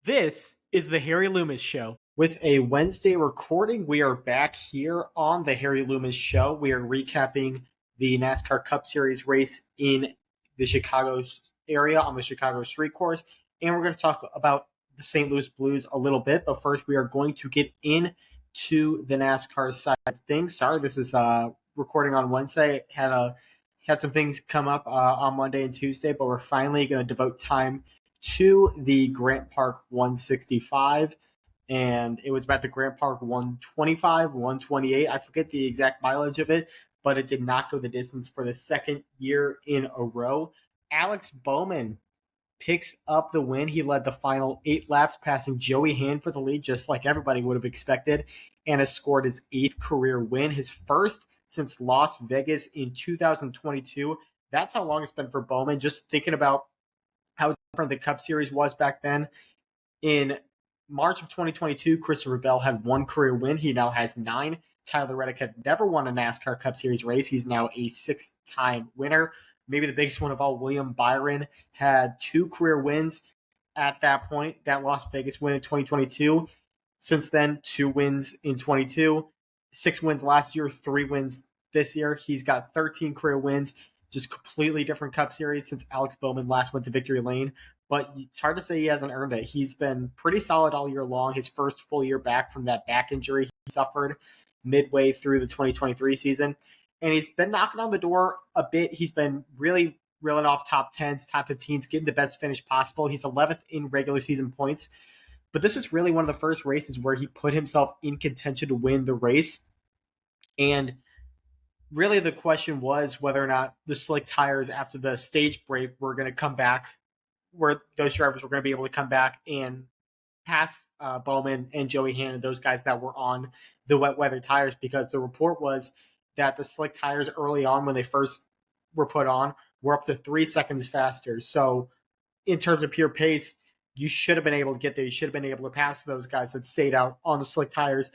This is the Harry Loomis Show. With a Wednesday recording, we are back here on the Harry Loomis Show. We are recapping the NASCAR Cup Series race in the Chicago area on the Chicago Street Course. And we're going to talk about the St. Louis Blues a little bit. But first, we are going to get into the NASCAR side of things. Sorry, this is recording on Wednesday. Had some things come up on Monday and Tuesday, but we're finally going to devote time to the Grant Park 165, and it was about the Grant Park 125, 128. I forget the exact mileage of it, but it did not go the distance for the second year in a row. Alex Bowman picks up the win. He led the final 8 laps, passing Joey Hand for the lead, just like everybody would have expected, and has scored his 8th career win, his first since Las Vegas in 2022. That's how long it's been for Bowman. Just thinking about how different the Cup Series was back then. In March of 2022, Christopher Bell had 1 career win. He now has 9. Tyler Reddick had never won a NASCAR Cup Series race. He's now a 6-time winner. Maybe the biggest one of all, William Byron had 2 career wins at that point. That Las Vegas win in 2022. Since then, 2 wins in 22, 6 wins last year, 3 wins this year. He's got 13 career wins. Just completely different Cup Series since Alex Bowman last went to victory lane. But it's hard to say he hasn't earned it. He's been pretty solid all year long. His first full year back from that back injury he suffered midway through the 2023 season. And he's been knocking on the door a bit. He's been really reeling off top 10s, top 15s, getting the best finish possible. He's 11th in regular season points. But this is really one of the first races where he put himself in contention to win the race. And really the question was whether or not the slick tires after the stage break were going to come back, where those drivers were going to be able to come back and pass Bowman and Joey Hand and those guys that were on the wet weather tires, because the report was that the slick tires early on when they first were put on were up to 3 seconds faster. So in terms of pure pace, you should have been able to get there. You should have been able to pass those guys that stayed out on the slick tires.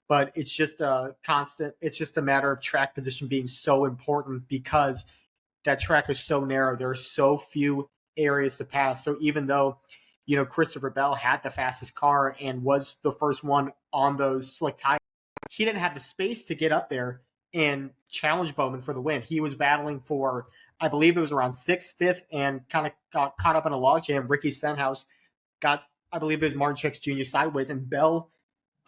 But it's just a constant. It's just a matter of track position being so important because that track is so narrow. There are so few areas to pass. So even though, Christopher Bell had the fastest car and was the first one on those slick tires, he didn't have the space to get up there and challenge Bowman for the win. He was battling for, I believe it was around 6th, 5th, and kind of got caught up in a logjam. Ricky Stenhouse got, I believe it was Martin Truex Jr. sideways, and Bell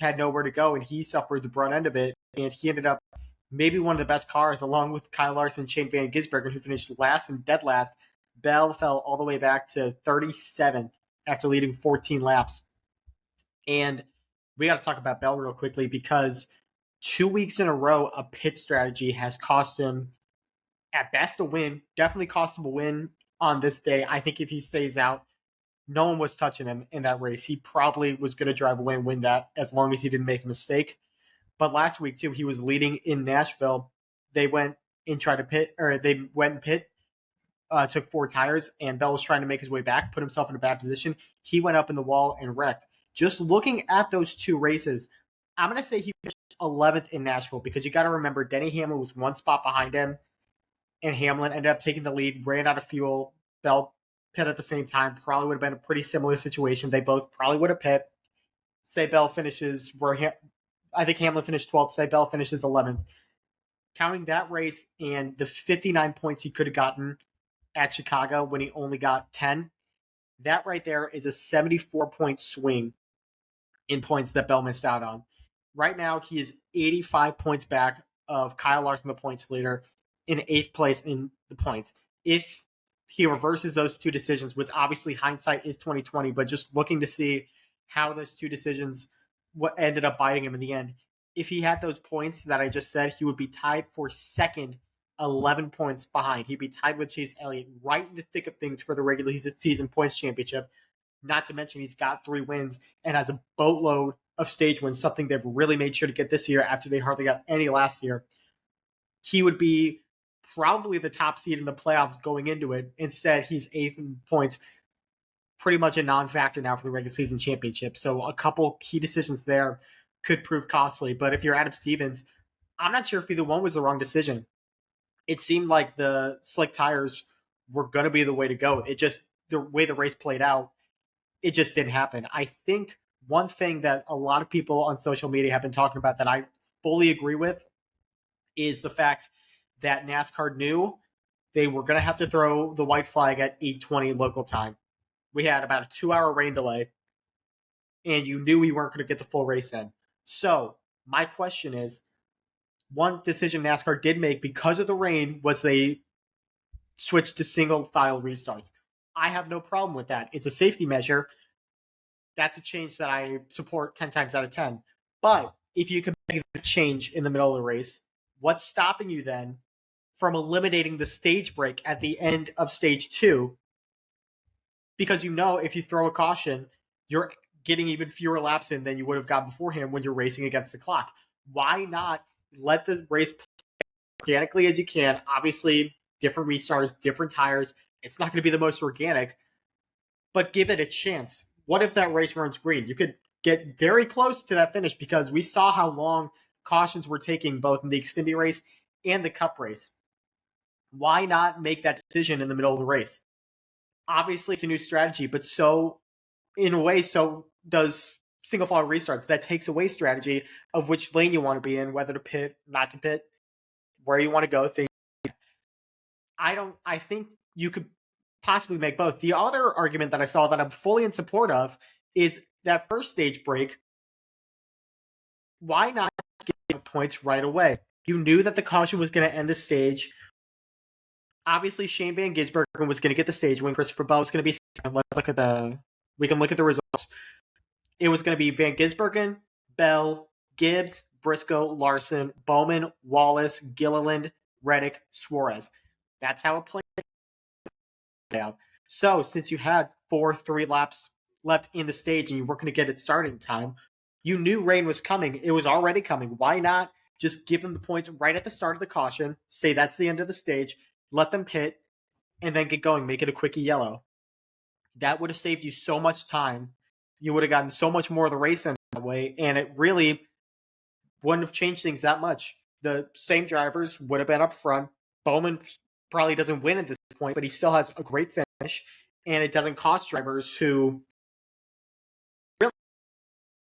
had nowhere to go, and he suffered the brunt end of it, and he ended up maybe one of the best cars, along with Kyle Larson and Shane Van Gisbergen, who finished last and dead last. Bell fell all the way back to 37th after leading 14 laps. And we got to talk about Bell real quickly, because 2 weeks in a row, a pit strategy has cost him, at best, a win. Definitely cost him a win on this day. I think if he stays out, no one was touching him in that race. He probably was going to drive away and win that as long as he didn't make a mistake. But last week, too, he was leading in Nashville. They went and tried to pit, or they went and pit, took 4 tires, and Bell was trying to make his way back, put himself in a bad position. He went up in the wall and wrecked. Just looking at those 2 races, I'm going to say he finished 11th in Nashville, because you got to remember Denny Hamlin was 1 spot behind him, and Hamlin ended up taking the lead, ran out of fuel. Bell pit at the same time. Probably would have been a pretty similar situation. They both probably would have pit. Say Bell finishes I think Hamlin finished 12th. Say Bell finishes 11th. Counting that race and the 59 points he could have gotten at Chicago when he only got 10, that right there is a 74-point swing in points that Bell missed out on. Right now, he is 85 points back of Kyle Larson, the points leader, in 8th place in the points. If he reverses those 2 decisions, which obviously hindsight is 2020, but just looking to see how those 2 decisions what ended up biting him in the end. If he had those points that I just said, he would be tied for second, 11 points behind. He'd be tied with Chase Elliott right in the thick of things for the regular season points championship. Not to mention he's got 3 wins and has a boatload of stage wins, something they've really made sure to get this year after they hardly got any last year. He would be probably the top seed in the playoffs going into it. Instead, he's 8th in points, pretty much a non-factor now for the regular season championship. So a couple key decisions there could prove costly. But if you're Adam Stevens, I'm not sure if either one was the wrong decision. It seemed like the slick tires were going to be the way to go. It just, the way the race played out, it just didn't happen. I think one thing that a lot of people on social media have been talking about that I fully agree with is the fact that NASCAR knew they were going to have to throw the white flag at 8:20 local time. We had about a 2-hour rain delay, and you knew we weren't going to get the full race in. So my question is, one decision NASCAR did make because of the rain was they switched to single file restarts. I have no problem with that. It's a safety measure. That's a change that I support 10 times out of 10. But if you can make the change in the middle of the race, what's stopping you then from eliminating the stage break at the end of stage 2? Because if you throw a caution, you're getting even fewer laps in than you would have got beforehand when you're racing against the clock. Why not let the race play organically as you can? Obviously, different restarts, different tires. It's not going to be the most organic, but give it a chance. What if that race runs green? You could get very close to that finish because we saw how long cautions were taking both in the Xfinity race and the Cup race. Why not make that decision in the middle of the race? Obviously, it's a new strategy, but in a way, so does single file restarts. That takes away strategy of which lane you want to be in, whether to pit, not to pit, where you want to go. I think you could possibly make both. The other argument that I saw that I'm fully in support of is that first stage break. Why not get points right away? You knew that the caution was going to end the stage. Obviously, Shane Van Gisbergen was going to get the stage win. Christopher Bell was going to be second. We can look at the results. It was going to be Van Gisbergen, Bell, Gibbs, Briscoe, Larson, Bowman, Wallace, Gilliland, Reddick, Suarez. That's how it played out. So, since you had 3 laps left in the stage and you weren't going to get it started in time, you knew rain was coming. It was already coming. Why not just give them the points right at the start of the caution, say that's the end of the stage, let them pit, and then get going, make it a quickie yellow. That would have saved you so much time. You would have gotten so much more of the race in that way, and it really wouldn't have changed things that much. The same drivers would have been up front. Bowman probably doesn't win at this point, but he still has a great finish, and it doesn't cost drivers who really,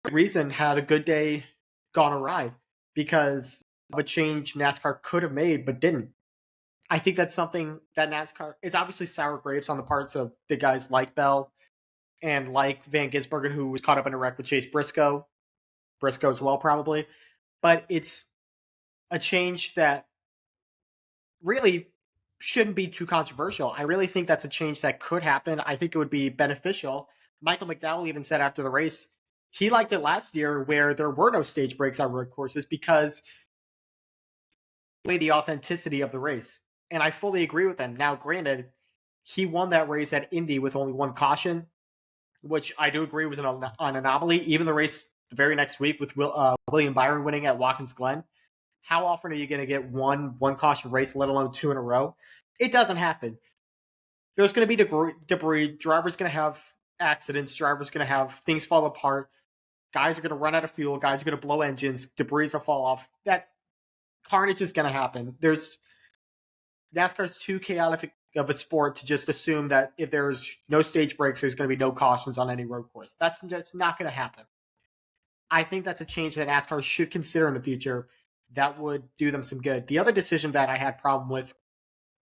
for reason, had a good day gone awry because of a change NASCAR could have made but didn't. I think that's something that NASCAR, it's obviously sour grapes on the parts of the guys like Bell and like Van Gisbergen, who was caught up in a wreck with Chase Briscoe as well, probably. But it's a change that really shouldn't be too controversial. I really think that's a change that could happen. I think it would be beneficial. Michael McDowell even said after the race, he liked it last year where there were no stage breaks on road courses because the authenticity of the race. And I fully agree with him. Now, granted, he won that race at Indy with only one caution, which I do agree was an anomaly. Even the race the very next week with William Byron winning at Watkins Glen. How often are you going to get one caution race, let alone 2 in a row? It doesn't happen. There's going to be debris. Drivers going to have accidents. Drivers going to have things fall apart. Guys are going to run out of fuel. Guys are going to blow engines. Debris will fall off. That carnage is going to happen. NASCAR's too chaotic of a sport to just assume that if there's no stage breaks, there's going to be no cautions on any road course. That's not going to happen. I think that's a change that NASCAR should consider in the future. That would do them some good. The other decision that I had problem with,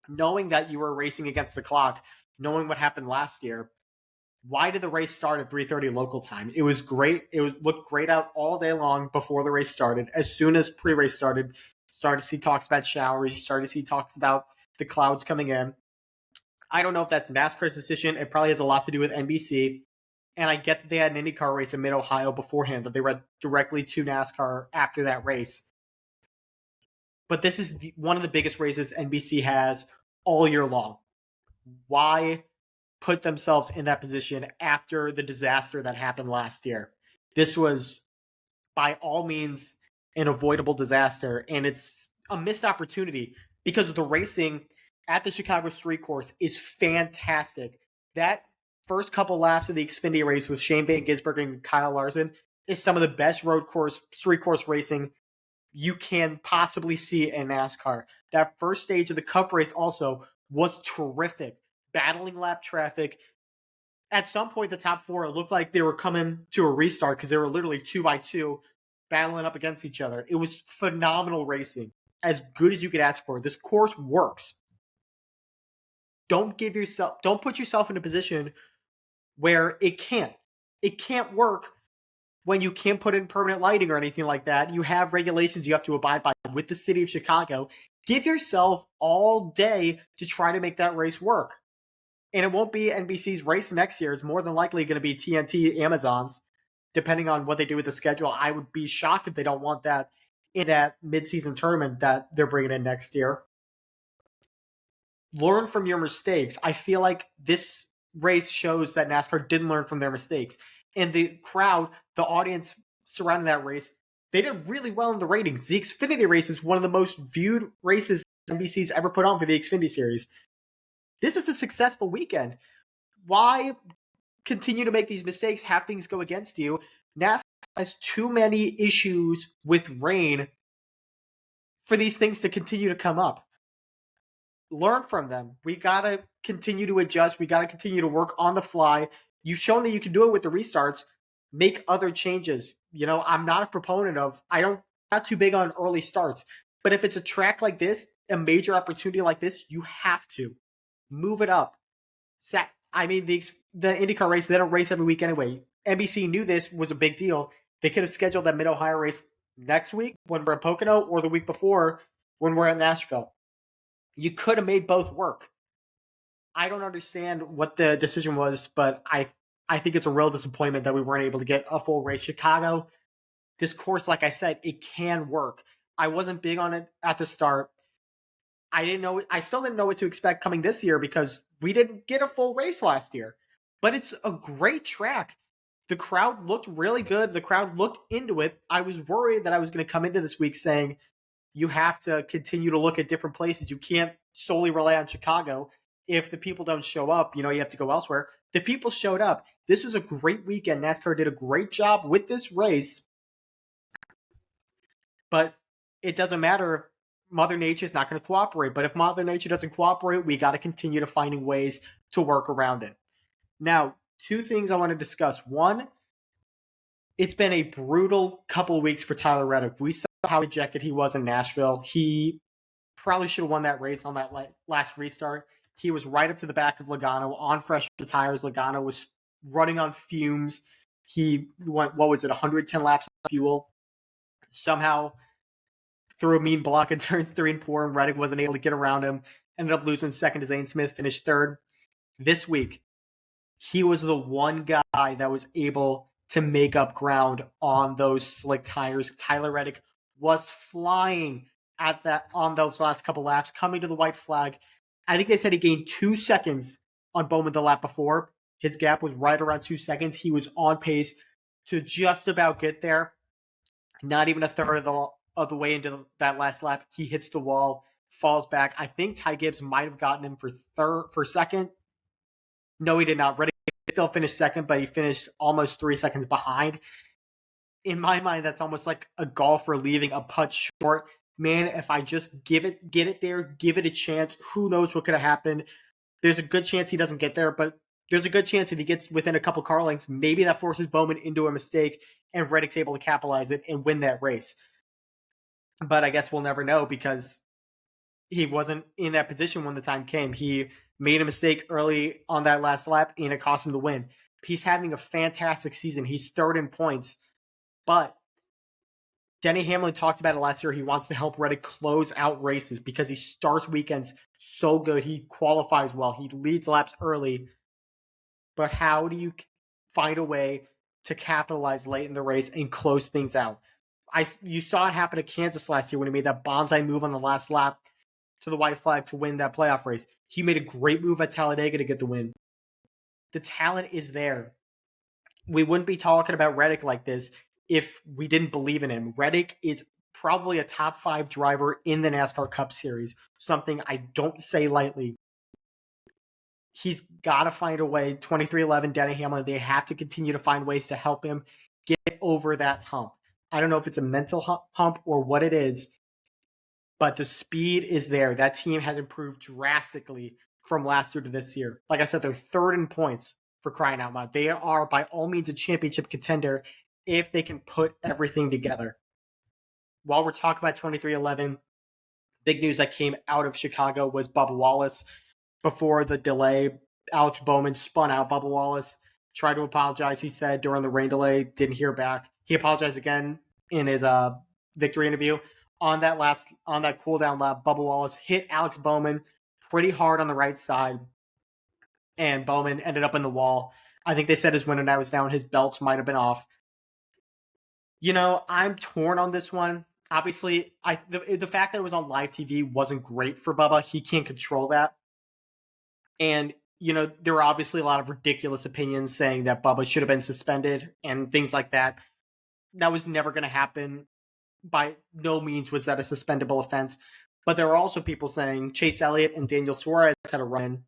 knowing that you were racing against the clock, knowing what happened last year, why did the race start at 3:30 local time? It was great. Looked great out all day long before the race started. As soon as pre-race started to see talks about showers. You started to see talks about the clouds coming in. I don't know if that's NASCAR's decision. It probably has a lot to do with NBC. And I get that they had an IndyCar race in Mid-Ohio beforehand, that they went directly to NASCAR after that race. But this is one of the biggest races NBC has all year long. Why put themselves in that position after the disaster that happened last year? This was, by all means, an avoidable disaster, and it's a missed opportunity because the racing at the Chicago Street Course is fantastic. That first couple laps of the Xfinity race with Shane Van Gisbergen and Kyle Larson is some of the best street course racing you can possibly see in NASCAR. That first stage of the Cup race also was terrific. Battling lap traffic, at some point, the top four, it looked like they were coming to a restart because they were literally 2x2 battling up against each other. It was phenomenal racing, as good as you could ask for. This course works. Don't put yourself in a position where it can't. It can't work when you can't put in permanent lighting or anything like that. You have regulations you have to abide by with the city of Chicago. Give yourself all day to try to make that race work. And it won't be NBC's race next year. It's more than likely going to be TNT Amazon's, depending on what they do with the schedule. I would be shocked if they don't want that in that midseason tournament that they're bringing in next year. Learn from your mistakes. I feel like this race shows that NASCAR didn't learn from their mistakes. And the crowd, the audience surrounding that race, they did really well in the ratings. The Xfinity race is one of the most viewed races NBC's ever put on for the Xfinity series. This is a successful weekend. Why continue to make these mistakes, have things go against you? NASCAR has too many issues with rain for these things to continue to come up. Learn from them. We got to continue to adjust. We got to continue to work on the fly. You've shown that you can do it with the restarts. Make other changes. I'm not a proponent of, not too big on early starts. But if it's a track like this, a major opportunity like this, you have to move it up. The IndyCar race, they don't race every week anyway. NBC knew this was a big deal. They could have scheduled that Mid-Ohio race next week when we're at Pocono, or the week before when we're at Nashville. You could have made both work. I don't understand what the decision was, but I think it's a real disappointment that we weren't able to get a full race. Chicago, this course, like I said, it can work. I wasn't big on it at the start. I still didn't know what to expect coming this year because we didn't get a full race last year. But it's a great track. The crowd looked really good. The crowd looked into it. I was worried that I was going to come into this week saying, you have to continue to look at different places. You can't solely rely on Chicago. If the people don't show up, you have to go elsewhere. The people showed up. This was a great weekend. NASCAR did a great job with this race. But it doesn't matter if Mother Nature is not going to cooperate. But if Mother Nature doesn't cooperate, we got to continue to finding ways to work around it. Now, two things I want to discuss. One, it's been a brutal couple of weeks for Tyler Reddick. We saw how dejected he was in Nashville. He probably should have won that race on that last restart. He was right up to the back of Logano on fresh tires. Logano was running on fumes. He went, 110 laps of fuel. Somehow threw a mean block in turns 3 and 4, and Reddick wasn't able to get around him. Ended up losing second to Zane Smith, finished third. This week, he was the one guy that was able to make up ground on those slick tires. Tyler Reddick was flying on those last couple laps, coming to the white flag. I think they said he gained 2 seconds on Bowman the lap before. His gap was right around 2 seconds. He was on pace to just about get there. Not even a third of the way into that last lap. He hits the wall, falls back. I think Ty Gibbs might have gotten him for second. No, he did not. Reddick still finished second, but he finished almost 3 seconds behind. In my mind, that's almost like a golfer leaving a putt short. Man, if I just get it there, give it a chance, who knows what could have happened. There's a good chance he doesn't get there, but there's a good chance if he gets within a couple car lengths, maybe that forces Bowman into a mistake and Reddick's able to capitalize it and win that race. But I guess we'll never know because he wasn't in that position when the time came. He made a mistake early on that last lap and it cost him the win. He's having a fantastic season. He's third in points. But Denny Hamlin talked about it last year. He wants to help Reddick close out races because he starts weekends so good. He qualifies well. He leads laps early. But how do you find a way to capitalize late in the race and close things out? You saw it happen at Kansas last year when he made that bonsai move on the last lap to the white flag to win that playoff race. He made a great move at Talladega to get the win. The talent is there. We wouldn't be talking about Reddick like this if we didn't believe in him. Reddick is probably a top 5 driver in the NASCAR Cup Series, something I don't say lightly. He's got to find a way. 2311, Denny Hamlin, they have to continue to find ways to help him get over that hump. I don't know if it's a mental hump or what it is, but the speed is there. That team has improved drastically from last year to this year. Like I said, they're third in points. for crying out loud. They are by all means a championship contender if they can put everything together. While we're talking about 23XI, big news that came out of Chicago was Bubba Wallace. Before the delay, Alex Bowman spun out Bubba Wallace, tried to apologize, he said, during the rain delay, didn't hear back. He apologized again in his victory interview. On that cool down lap, Bubba Wallace hit Alex Bowman pretty hard on the right side, and Bowman ended up in the wall. I think they said his window was down. His belts might have been off. I'm torn on this one. Obviously, the fact that it was on live TV wasn't great for Bubba. He can't control that. And, there were obviously a lot of ridiculous opinions saying that Bubba should have been suspended and things like that. That was never going to happen. By no means was that a suspendable offense. But there were also people saying Chase Elliott and Daniel Suarez had a run,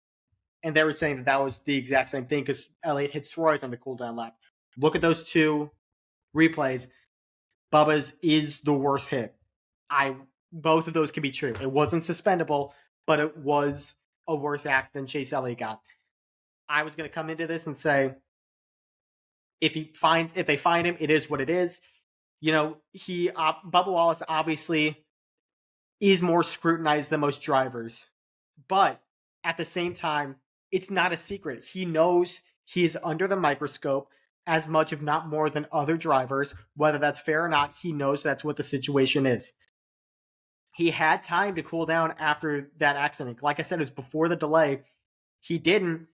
and they were saying that was the exact same thing because Elliott hit Suarez on the cooldown lap. Look at those two replays. Bubba's is the worst hit. Both of those can be true. It wasn't suspendable, but it was a worse act than Chase Elliott got. I was going to come into this and say, if they find him, it is what it is. Bubba Wallace obviously is more scrutinized than most drivers, but at the same time, it's not a secret. He knows he is under the microscope as much, if not more, than other drivers. Whether that's fair or not, he knows that's what the situation is. He had time to cool down after that accident. Like I said, it was before the delay. He didn't.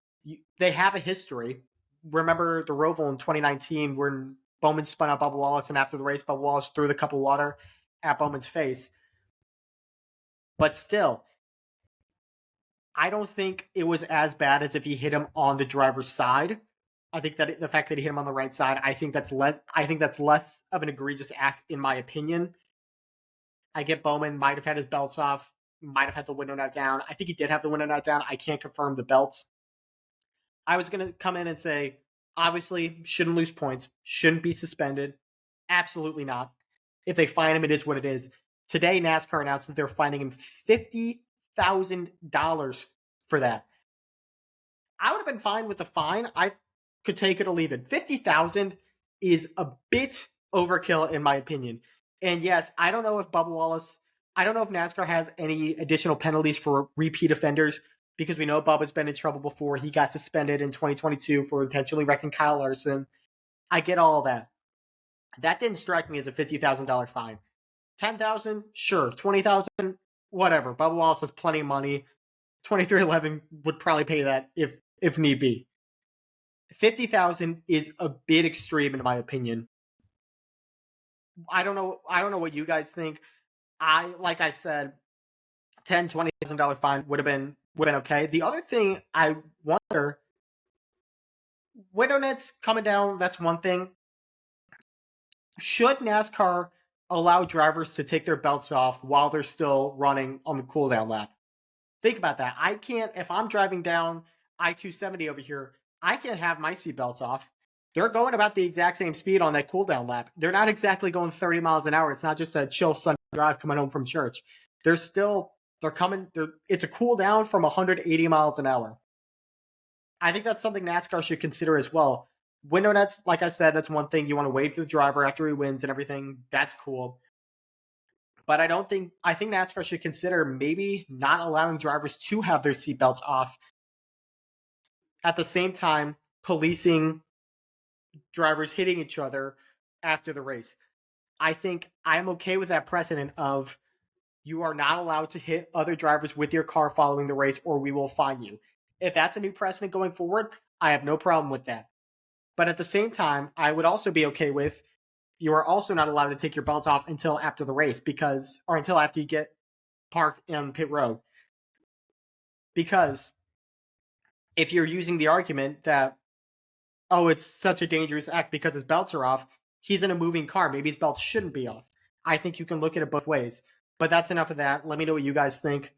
They have a history. Remember the Roval in 2019 when Bowman spun out Bubba Wallace, and after the race, Bubba Wallace threw the cup of water at Bowman's face. But still, I don't think it was as bad as if he hit him on the driver's side. I think that the fact that he hit him on the right side, I think that's less of an egregious act, in my opinion. I get Bowman might have had his belts off, might have had the window not down. I think he did have the window not down. I can't confirm the belts. I was going to come in and say, obviously, shouldn't lose points, shouldn't be suspended. Absolutely not. If they fine him, it is what it is. Today, NASCAR announced that they're fining him $50,000 for that. I would have been fine with the fine. I could take it or leave it. $50,000 is a bit overkill, in my opinion. And yes, I don't know if NASCAR has any additional penalties for repeat offenders, because we know Bubba's been in trouble before. He got suspended in 2022 for intentionally wrecking Kyle Larson. I get all that. That didn't strike me as a $50,000 fine. $10,000, sure. $20,000, whatever. Bubba Wallace has plenty of money. 23XI would probably pay that if need be. $50,000 is a bit extreme, in my opinion. I don't know what you guys think. Like I said, $10,000-$20,000 fine would have been okay. The other thing I wonder, window nets coming down, that's one thing. Should NASCAR allow drivers to take their belts off while they're still running on the cooldown lap? Think about that. I can't, if I'm driving down I-270 over here, I can't have my seatbelts off. They're going about the exact same speed on that cooldown lap. They're not exactly going 30 miles an hour. It's not just a chill Sunday drive coming home from church. It's a cool down from 180 miles an hour. I think that's something NASCAR should consider as well. Window nets, like I said, that's one thing. You want to wave to the driver after he wins and everything. That's cool. But I think NASCAR should consider maybe not allowing drivers to have their seatbelts off. At the same time, policing drivers hitting each other after the race. I think I'm okay with that precedent of you are not allowed to hit other drivers with your car following the race, or we will fine you. If that's a new precedent going forward, I have no problem with that. But at the same time, I would also be okay with you are also not allowed to take your belts off until after the race, or until after you get parked in pit road. Because if you're using the argument that, oh, it's such a dangerous act because his belts are off, he's in a moving car, maybe his belts shouldn't be off. I think you can look at it both ways. But that's enough of that. Let me know what you guys think.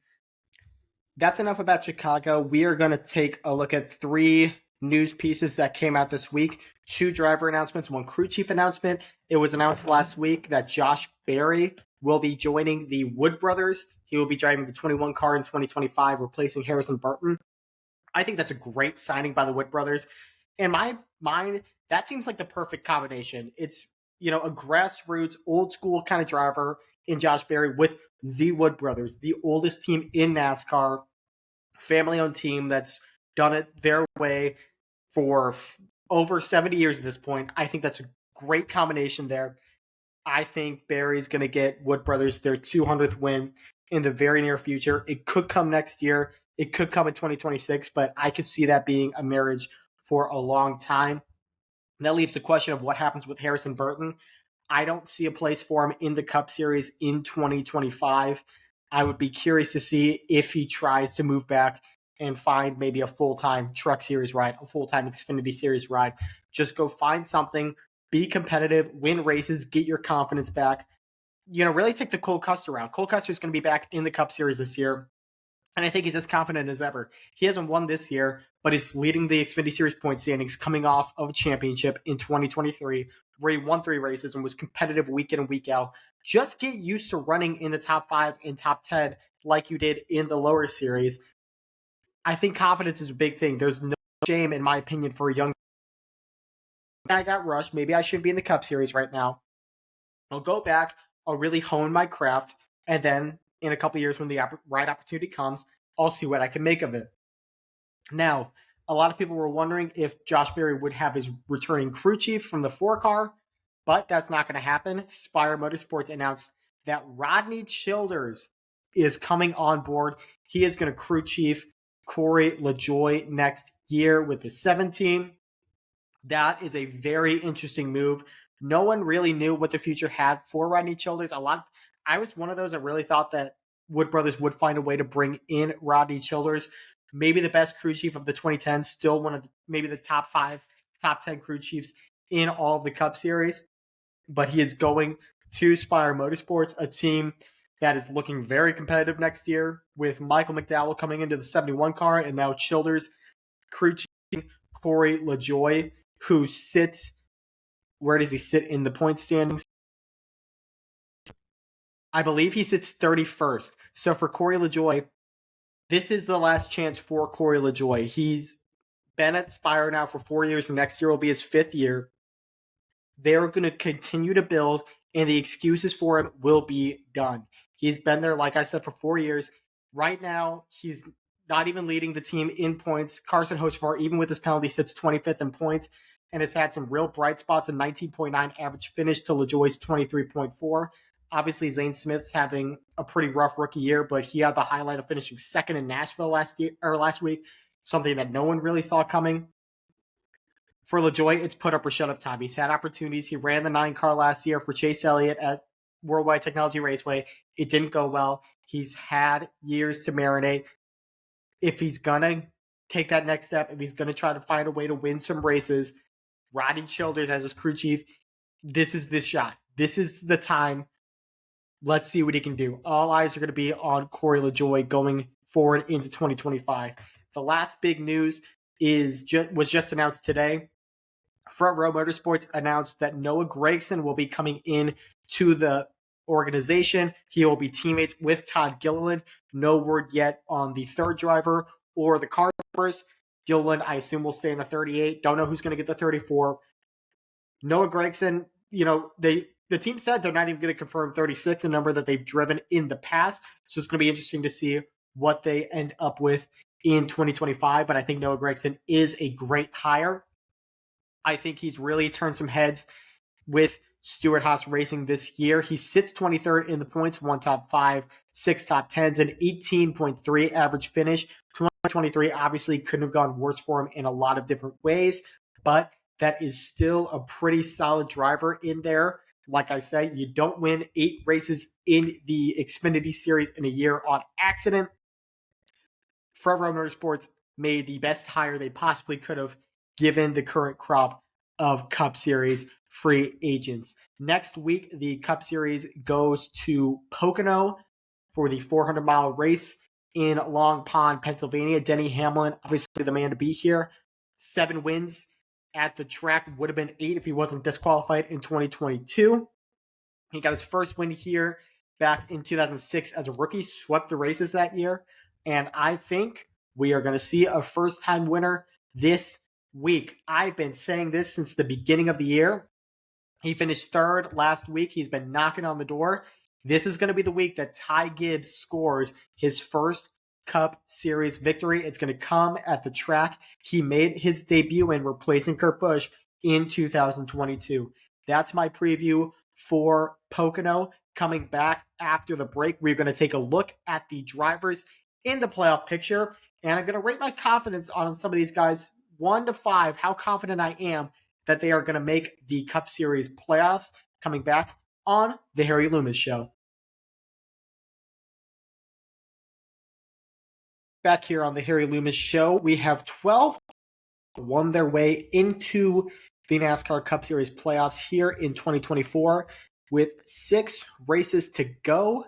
That's enough about Chicago. We are going to take a look at 3 news pieces that came out this week. 2 driver announcements, 1 crew chief announcement. It was announced last week that Josh Berry will be joining the Wood brothers. He will be driving the 21 car in 2025, replacing Harrison Burton. I think that's a great signing by the Wood brothers. in my mind, that seems like the perfect combination. It's, a grassroots, old school kind of driver in Josh Berry with the Wood brothers, the oldest team in NASCAR, family owned team that's done it their way for over 70 years at this point. I think that's a great combination there. I think Barry's going to get Wood Brothers their 200th win in the very near future. It could come next year. It could come in 2026, but I could see that being a marriage for a long time. And that leaves the question of what happens with Harrison Burton. I don't see a place for him in the Cup Series in 2025. I would be curious to see if he tries to move back and find maybe a full-time Truck Series ride, a full-time Xfinity Series ride. Just go find something, be competitive, win races, get your confidence back. Really take the Cole Custer route. Cole Custer is going to be back in the Cup Series this year, and I think he's as confident as ever. He hasn't won this year, but he's leading the Xfinity Series point standings coming off of a championship in 2023, where he won 3 races and was competitive week in and week out. Just get used to running in the top 5 and top 10 like you did in the lower series. I think confidence is a big thing. There's no shame, in my opinion, for a young guy. I got rushed. Maybe I should be in the Cup Series right now. I'll go back. I'll really hone my craft. And then in a couple of years, when the right opportunity comes, I'll see what I can make of it. Now, a lot of people were wondering if Josh Berry would have his returning crew chief from the 4-car, but that's not going to happen. Spire Motorsports announced that Rodney Childers is coming on board. He is going to crew chief Corey LaJoie next year with the 7 team. That is a very interesting move. No one really knew what the future had for Rodney Childers. I was one of those that really thought that Wood Brothers would find a way to bring in Rodney Childers. Maybe the best crew chief of the 2010s, still one of maybe the top 5, top 10 crew chiefs in all of the Cup Series. But he is going to Spire Motorsports, a team that is looking very competitive next year, with Michael McDowell coming into the 71 car, and now Childers crew chief Corey LaJoie, who sits, where does he sit in the point standings? I believe he sits 31st. So for Corey LaJoie, this is the last chance for Corey LaJoie. He's been at Spire now for 4 years, and next year will be his 5th year. They're going to continue to build, and the excuses for him will be done. He's been there, like I said, for 4 years. Right now, he's not even leading the team in points. Carson Hocevar, even with his penalty, sits 25th in points and has had some real bright spots, a 19.9 average finish to LaJoie's 23.4. Obviously, Zane Smith's having a pretty rough rookie year, but he had the highlight of finishing 2nd in Nashville last week, something that no one really saw coming. For LaJoie, it's put up or shut up time. He's had opportunities. He ran the 9-car last year for Chase Elliott at Worldwide Technology Raceway. It didn't go well. He's had years to marinate. If he's going to take that next step, if he's going to try to find a way to win some races, Rodney Childers as his crew chief, this is the shot. This is the time. Let's see what he can do. All eyes are going to be on Corey LaJoie going forward into 2025. The last big news was just announced today. Front Row Motorsports announced that Noah Gragson will be coming in to the organization. He will be teammates with Todd Gilliland. No word yet on the 3rd driver or the car numbers. Gilliland, I assume, will stay in the 38. Don't know who's going to get the 34. Noah Gragson, the team said they're not even going to confirm 36, a number that they've driven in the past. So it's going to be interesting to see what they end up with in 2025. But I think Noah Gragson is a great hire. I think he's really turned some heads with Stewart-Haas Racing this year. He sits 23rd in the points, 1 top 5, 6 top 10s, and 18.3 average finish. 2023 obviously couldn't have gone worse for him in a lot of different ways, but that is still a pretty solid driver in there. Like I said, you don't win 8 races in the Xfinity Series in a year on accident. Front Row Motorsports made the best hire they possibly could have given the current crop of Cup Series free agents. Next week, the Cup Series goes to Pocono for the 400-mile race in Long Pond, Pennsylvania. Denny Hamlin, obviously the man to be here. 7 wins at the track. Would have been 8 if he wasn't disqualified in 2022. He got his first win here back in 2006 as a rookie, swept the races that year. And I think we are going to see a first-time winner this week. I've been saying this since the beginning of the year. He finished third last week. He's been knocking on the door. This is going to be the week that Ty Gibbs scores his first Cup Series victory. It's going to come at the track he made his debut in, replacing Kurt Busch in 2022. That's my preview for Pocono. Coming back after the break, we're going to take a look at the drivers in the playoff picture, and I'm going to rate my confidence on some of these guys 1 to 5, how confident I am that they are going to make the Cup Series playoffs. Coming back on the Harry Loomis Show. Back here on the Harry Loomis Show, we have 12 won their way into the NASCAR Cup Series playoffs here in 2024 with 6 races to go.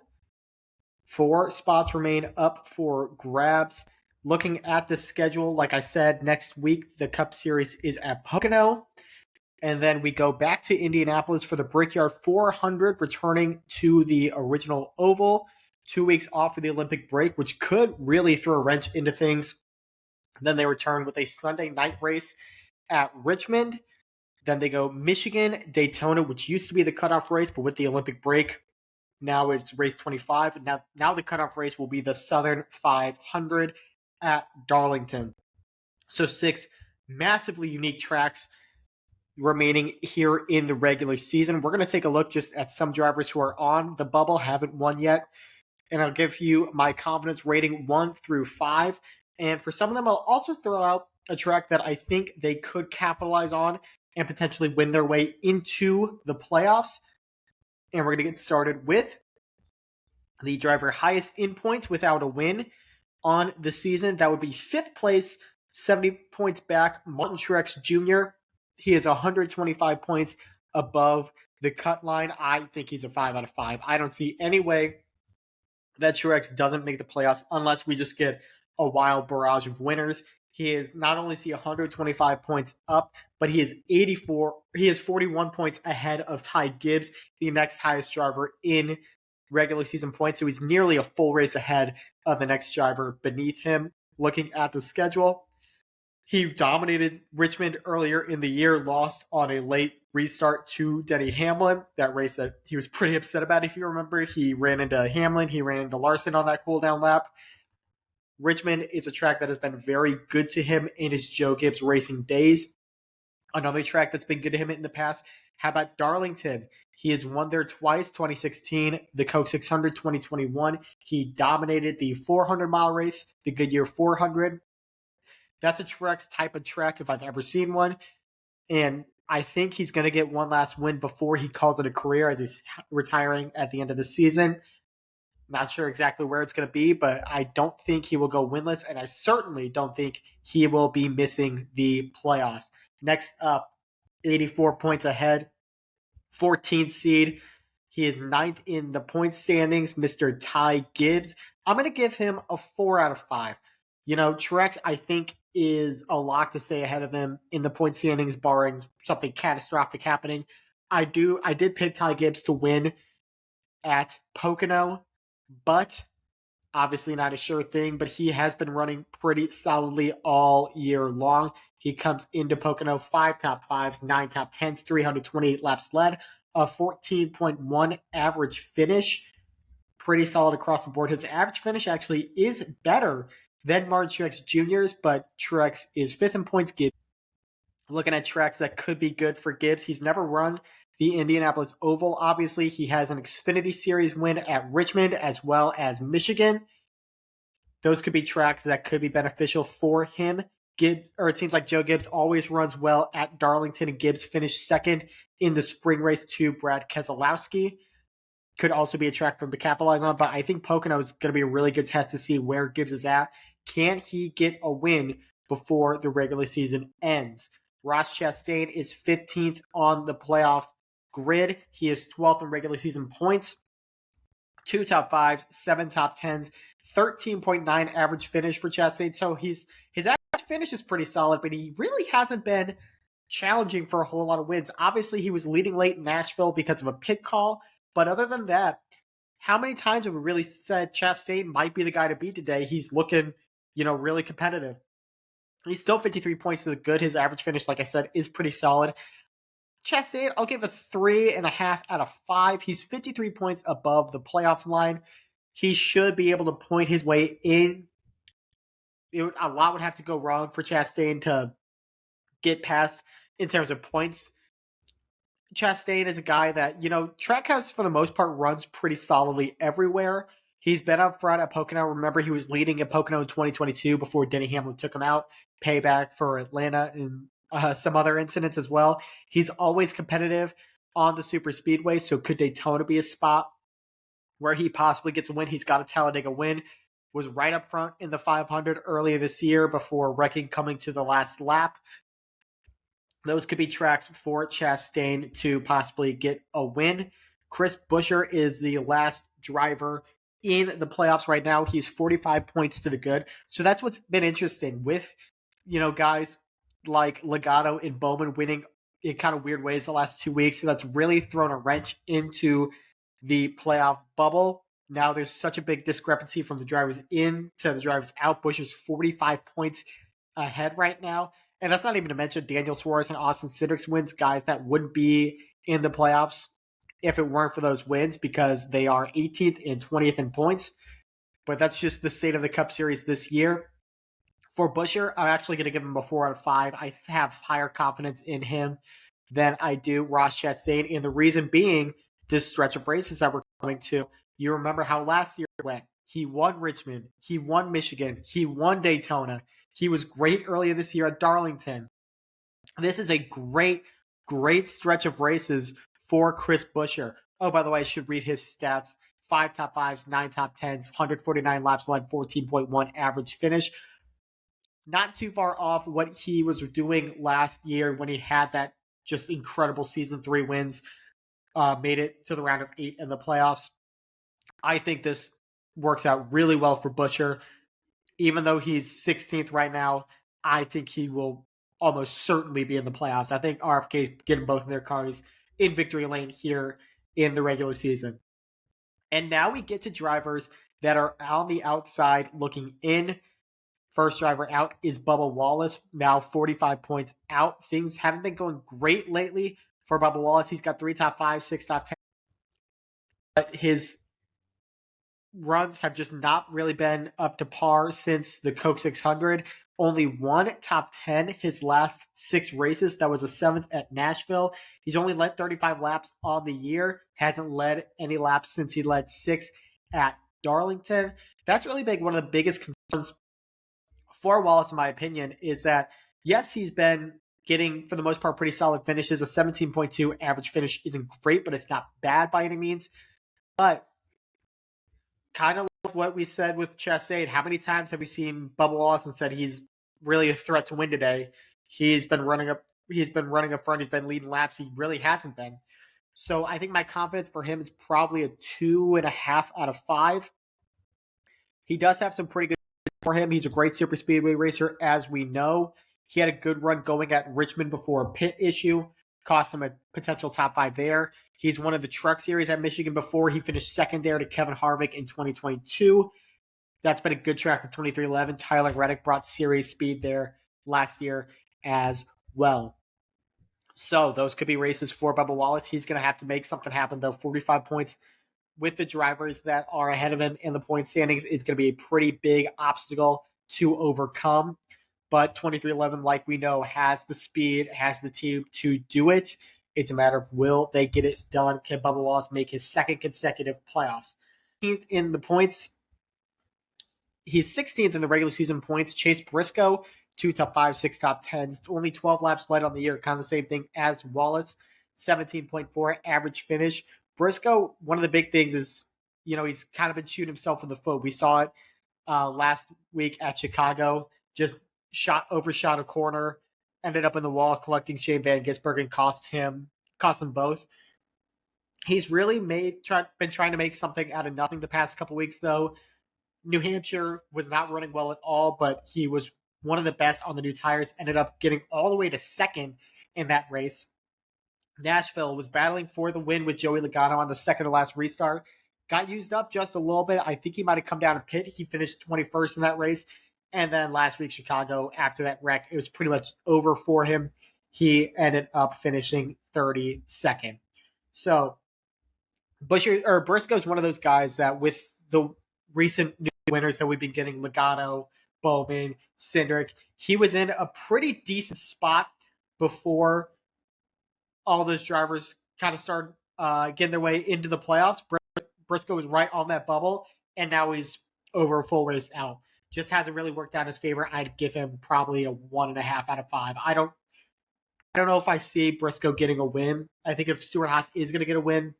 4 spots remain up for grabs. Looking at the schedule, like I said, next week the Cup Series is at Pocono. And then we go back to Indianapolis for the Brickyard 400, returning to the original oval. 2 weeks off for the Olympic break, which could really throw a wrench into things. Then they return with a Sunday night race at Richmond. Then they go Michigan, Daytona, which used to be the cutoff race, but with the Olympic break, now it's race 25. Now the cutoff race will be the Southern 500 at Darlington. So 6 massively unique tracks remaining here in the regular season. We're going to take a look just at some drivers who are on the bubble, haven't won yet, and I'll give you my confidence rating 1 through 5. And for some of them, I'll also throw out a track that I think they could capitalize on and potentially win their way into the playoffs. And we're going to get started with the driver highest in points without a win on the season. That would be 5th place, 70 points back, Martin Truex Jr. He is 125 points above the cut line. I think he's a 5 out of 5. I don't see any way that Truex doesn't make the playoffs unless we just get a wild barrage of winners. He is not only 125 points up, but he is 41 points ahead of Ty Gibbs, the next highest driver in regular season points. So he's nearly a full race ahead of the next driver beneath him. Looking at the schedule, he dominated Richmond earlier in the year, lost on a late restart to Denny Hamlin. That race that he was pretty upset about, if you remember. He ran into Hamlin, he ran into Larson on that cool-down lap. Richmond is a track that has been very good to him in his Joe Gibbs racing days. Another track that's been good to him in the past, how about Darlington? He has won there twice, 2016, the Coke 600, 2021. He dominated the 400-mile race, the Goodyear 400. That's a Truex type of track if I've ever seen one. And I think he's going to get one last win before he calls it a career as he's retiring at the end of the season. Not sure exactly where it's going to be, but I don't think he will go winless, and I certainly don't think he will be missing the playoffs. Next up, 84 points ahead, 14th seed. He is 9th in the point standings, Mr. Ty Gibbs. I'm going to give him a 4 out of 5. You know, Truex, I think, is a lot to stay ahead of him in the point standings, barring something catastrophic happening. I did pick Ty Gibbs to win at Pocono, but obviously not a sure thing, but he has been running pretty solidly all year long. He comes into Pocono 5 top 5s, 9 top 10s, 328 laps led, a 14.1 average finish. Pretty solid across the board. His average finish actually is better than Martin Truex Jr.'s, but Truex is 5th in points. Gibbs. Looking at tracks that could be good for Gibbs, he's never run the Indianapolis Oval. Obviously, he has an Xfinity Series win at Richmond as well as Michigan. Those could be tracks that could be beneficial for him. It seems like Joe Gibbs always runs well at Darlington, and Gibbs finished 2nd in the spring race to Brad Keselowski. Could also be a track for him to capitalize on, but I think Pocono is going to be a really good test to see where Gibbs is at. Can he get a win before the regular season ends? Ross Chastain is 15th on the playoff grid. He is 12th in regular season points. 2 top 5s, 7 top 10s, 13.9 average finish for Chastain. So his average finish is pretty solid, but he really hasn't been challenging for a whole lot of wins. Obviously, he was leading late in Nashville because of a pit call, but other than that, how many times have we really said Chastain might be the guy to beat today? He's looking, really competitive. He's still 53 points to the good. His average finish, like I said, is pretty solid. Chastain, I'll give a 3.5 out of 5. He's 53 points above the playoff line. He should be able to point his way in. A lot would have to go wrong for Chastain to get past in terms of points. Chastain is a guy that, Trackhouse for the most part runs pretty solidly everywhere. He's been up front at Pocono. Remember, he was leading at Pocono in 2022 before Denny Hamlin took him out. Payback for Atlanta and some other incidents as well. He's always competitive on the super speedway, so could Daytona be a spot where he possibly gets a win? He's got a Talladega win. Was right up front in the 500 earlier this year before wrecking coming to the last lap. Those could be tracks for Chastain to possibly get a win. Chris Buescher is the last driver in the playoffs right now. He's 45 points to the good. So that's what's been interesting with, guys like Legato and Bowman winning in kind of weird ways the last 2 weeks. So that's really thrown a wrench into the playoff bubble. Now there's such a big discrepancy from the drivers in to the drivers out. Buescher's 45 points ahead right now. And that's not even to mention Daniel Suarez and Austin Cindric's wins, guys that wouldn't be in the playoffs if it weren't for those wins because they are 18th and 20th in points. But that's just the state of the Cup Series this year. For Buescher, I'm actually going to give him a 4 out of 5. I have higher confidence in him than I do Ross Chastain. And the reason being this stretch of races that we're coming to. You remember how last year went. He won Richmond. He won Michigan. He won Daytona. He was great earlier this year at Darlington. This is a great, great stretch of races for Chris Buescher. Oh, by the way, I should read his stats. 5 top 5s, 9 top 10s, 149 laps led, 14.1 average finish. Not too far off what he was doing last year when he had that just incredible season, 3 wins, made it to the round of 8 in the playoffs. I think this works out really well for Buescher. Even though he's 16th right now, I think he will almost certainly be in the playoffs. I think RFK is getting both of their cars in victory lane here in the regular season. And now we get to drivers that are on the outside looking in. First driver out is Bubba Wallace, now 45 points out. Things haven't been going great lately for Bubba Wallace. He's got 3 top 5, 6 top 10. But his runs have just not really been up to par since the Coke 600. Only 1 top 10 his last 6 races. That was a 7th at Nashville. He's only led 35 laps on the year. Hasn't led any laps since he led 6 at Darlington. That's really big. One of the biggest concerns for Wallace, in my opinion, is that, yes, he's been getting, for the most part, pretty solid finishes. A 17.2 average finish isn't great, but it's not bad by any means. But kind of like what we said with Chastain, how many times have we seen Bubba Wallace and said he's really a threat to win today? He's been running up front, he's been leading laps. He really hasn't been. So I think my confidence for him is probably a 2.5 out of 5. He does have some pretty good for him. He's a great super speedway racer, as we know. He had a good run going at Richmond before a pit issue. Cost him a potential top 5 there. He's won the Truck Series at Michigan before. He finished second there to Kevin Harvick in 2022. That's been a good track for 2311. Tyler Reddick brought series speed there last year as well. So those could be races for Bubba Wallace. He's going to have to make something happen, though. 45 points with the drivers that are ahead of him in the point standings is going to be a pretty big obstacle to overcome. But 2311, like we know, has the speed, has the team to do it. It's a matter of will they get it done. Can Bubba Wallace make his second consecutive playoffs? In the points, he's 16th in the regular season points. Chase Briscoe, 2 top 5, 6 top 10s. Only 12 laps led on the year. Kind of the same thing as Wallace. 17.4 average finish. Briscoe, one of the big things is, he's kind of been shooting himself in the foot. We saw it last week at Chicago. Just overshot a corner, ended up in the wall, collecting Shane Van Gisbergen, and cost him both. He's really been trying to make something out of nothing the past couple weeks, though. New Hampshire was not running well at all, but he was one of the best on the new tires, ended up getting all the way to second in that race. Nashville was battling for the win with Joey Logano on the second to last restart. Got used up just a little bit. I think he might have come down a pit. He finished 21st in that race. And then last week, Chicago, after that wreck, it was pretty much over for him. He ended up finishing 32nd. So Briscoe is one of those guys that, with the recent new winners that we've been getting, Logano, Bowman, Cindric, he was in a pretty decent spot before all those drivers kind of started getting their way into the playoffs. Briscoe was right on that bubble, and now he's over a full race out. Just hasn't really worked out in his favor. I'd give him probably a 1.5 out of 5. I don't know if I see Briscoe getting a win. I think if Stewart-Haas is going to get a win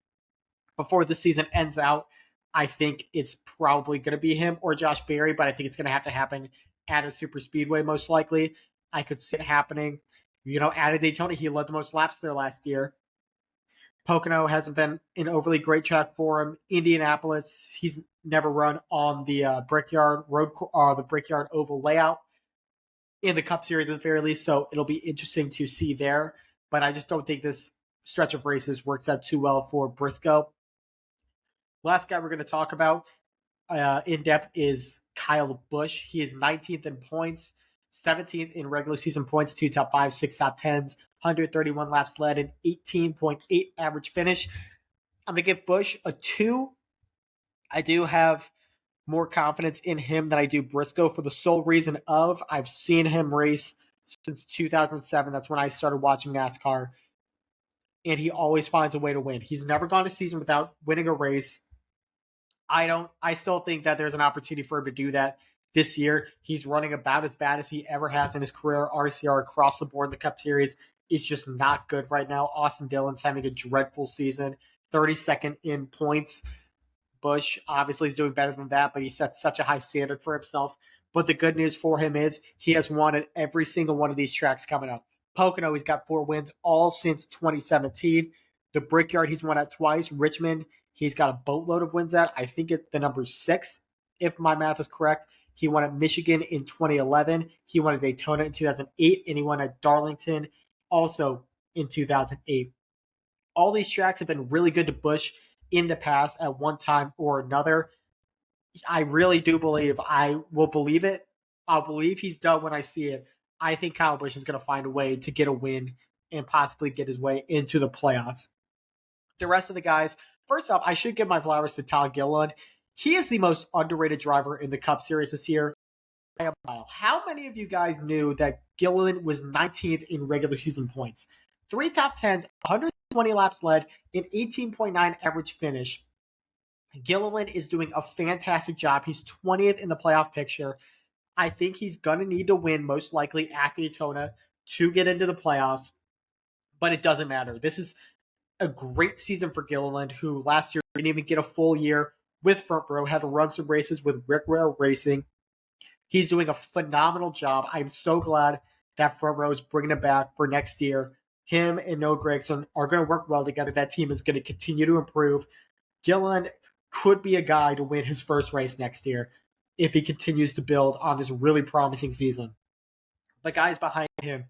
before the season ends out, I think it's probably going to be him or Josh Berry, but I think it's going to have to happen at a super speedway most likely. I could see it happening. At a Daytona, he led the most laps there last year. Pocono hasn't been an overly great track for him. Indianapolis, he's never run on the Brickyard the Brickyard Oval layout in the Cup Series at the very least, so it'll be interesting to see there. But I just don't think this stretch of races works out too well for Briscoe. Last guy we're going to talk about in depth is Kyle Busch. He is 19th in points, 17th in regular season points, 2 top 5, 6 top 10s, 131 laps led, and 18.8 average finish. I'm going to give Busch a 2. I do have more confidence in him than I do Briscoe for the sole reason of I've seen him race since 2007. That's when I started watching NASCAR. And he always finds a way to win. He's never gone a season without winning a race. I still think that there's an opportunity for him to do that this year. He's running about as bad as he ever has in his career. RCR across the board in the Cup Series is just not good right now. Austin Dillon's having a dreadful season, 32nd in points. Busch obviously is doing better than that, but he sets such a high standard for himself. But the good news for him is he has won at every single one of these tracks coming up. Pocono, he's got 4 wins, all since 2017. The Brickyard, he's won at twice. Richmond, he's got a boatload of wins at. I think the number's 6, if my math is correct. He won at Michigan in 2011. He won at Daytona in 2008, and he won at Darlington also in 2008. All these tracks have been really good to Busch in the past at one time or another. I really do believe I will believe it. I'll believe he's done when I see it. I think Kyle Busch is going to find a way to get a win and possibly get his way into the playoffs. The rest of the guys, first off, I should give my flowers to Todd Gilliland. He is the most underrated driver in the Cup Series this year. How many of you guys knew that Gilliland was 19th in regular season points? 3 top 10s, 120 laps led, an 18.9 average finish. Gilliland is doing a fantastic job. He's 20th in the playoff picture. I think he's going to need to win, most likely at Daytona, to get into the playoffs. But it doesn't matter. This is a great season for Gilliland, who last year didn't even get a full year with Front Row, had to run some races with Rick Ware Racing. He's doing a phenomenal job. I'm so glad that Front Row is bringing him back for next year. Him and Noah Gragson are going to work well together. That team is going to continue to improve. Gilliland could be a guy to win his first race next year if he continues to build on this really promising season. The guys behind him,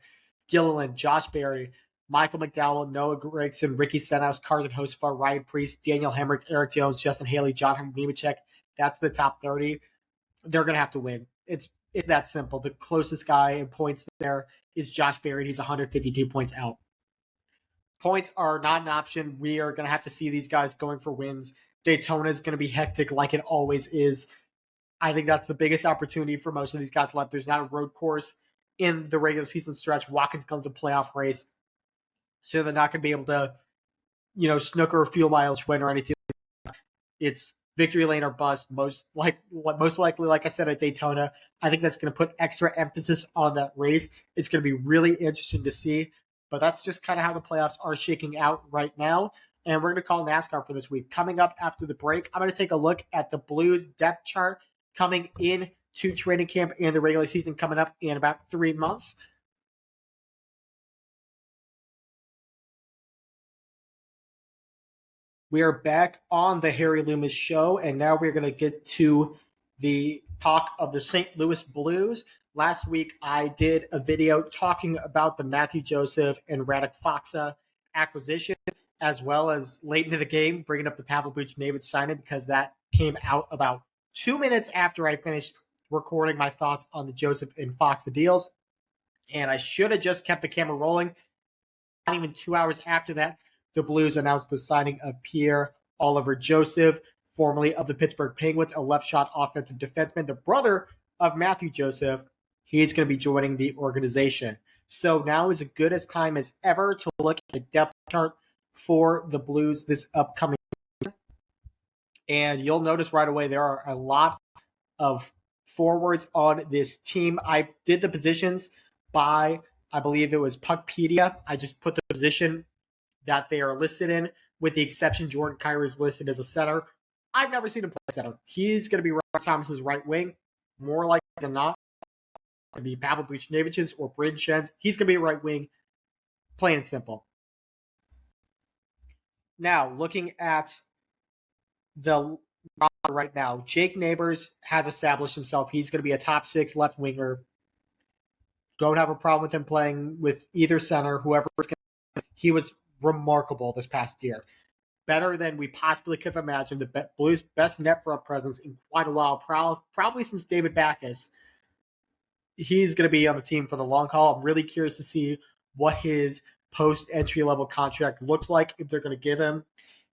Gilliland, Josh Berry, Michael McDowell, Noah Gragson, Ricky Stenhouse, Carson Hocevar, Ryan Preece, Daniel Hemrick, Eric Jones, Justin Haley, John Nemechek. That's the top 30. They're going to have to win. It's that simple. The closest guy in points there is Josh Berry. He's 152 points out. Points are not an option. We are going to have to see these guys going for wins. Daytona is going to be hectic like it always is. I think that's the biggest opportunity for most of these guys left. There's not a road course in the regular season stretch. Watkins comes to playoff race, so they're not going to be able to, snooker or fuel mileage win or anything. It's victory lane or bust. Most likely, like I said, at Daytona. I think that's going to put extra emphasis on that race. It's going to be really interesting to see. But that's just kind of how the playoffs are shaking out right now. And we're going to call NASCAR for this week. Coming up after the break, I'm going to take a look at the Blues depth chart coming in to training camp and the regular season coming up in about 3 months. We are back on the Harry Loomis show, and now we're going to get to the talk of the St. Louis Blues. Last week, I did a video talking about the Mathieu Joseph and Radek Faksa acquisition, as well as late into the game, bringing up the Pavel Buchnevich signing, because that came out about 2 minutes after I finished recording my thoughts on the Joseph and Faksa deals. And I should have just kept the camera rolling. Not even 2 hours after that, the Blues announced the signing of Pierre-Oilvier Joseph, formerly of the Pittsburgh Penguins, a left shot offensive defenseman, the brother of Mathieu Joseph. He's going to be joining the organization. So now is as good a time as ever to look at the depth chart for the Blues this upcoming season. And you'll notice right away there are a lot of forwards on this team. I did the positions by, I believe it was Puckpedia. I just put the position that they are listed in, with the exception Jordan Kyrou is listed as a center. I've never seen him play center. He's going to be Robert Thomas's right wing, more likely than not. It's going to be Pavel Buchnevich's or Brayden Schenn's. He's going to be a right wing, plain and simple. Now, looking at the roster right now, Jake Neighbors has established himself. He's going to be a top 6 left winger. Don't have a problem with him playing with either center, whoever. He was remarkable this past year. Better than we possibly could have imagined. The Blues' best net front presence in quite a while, probably since David Backes. He's going to be on the team for the long haul. I'm really curious to see what his post-entry level contract looks like, if they're going to give him,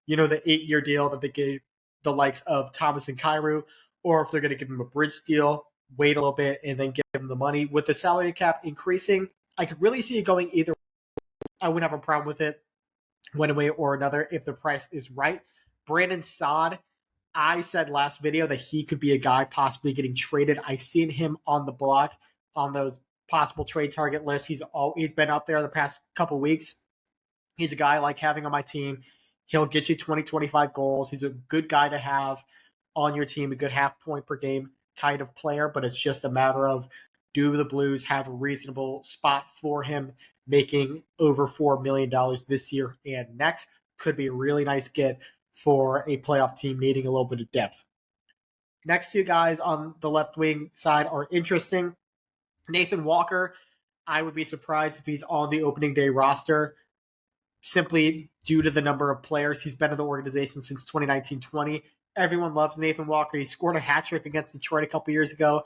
the 8-year deal that they gave the likes of Thomas and Kyrou, or if they're going to give him a bridge deal, wait a little bit, and then give him the money. With the salary cap increasing, I could really see it going either way. I wouldn't have a problem with it one way or another if the price is right. Brandon Saad, I said last video that he could be a guy possibly getting traded. I've seen him on the block on those possible trade target lists. He's been up there the past couple weeks. He's a guy I like having on my team. He'll get you 20, 25 goals. He's a good guy to have on your team, a good half point per game kind of player, but it's just a matter of, do the Blues have a reasonable spot for him, making over $4 million this year and next? Could be a really nice get for a playoff team needing a little bit of depth. Next two guys on the left wing side are interesting. Nathan Walker, I would be surprised if he's on the opening day roster, simply due to the number of players. He's been in the organization since 2019-20. Everyone loves Nathan Walker. He scored a hat trick against Detroit a couple years ago.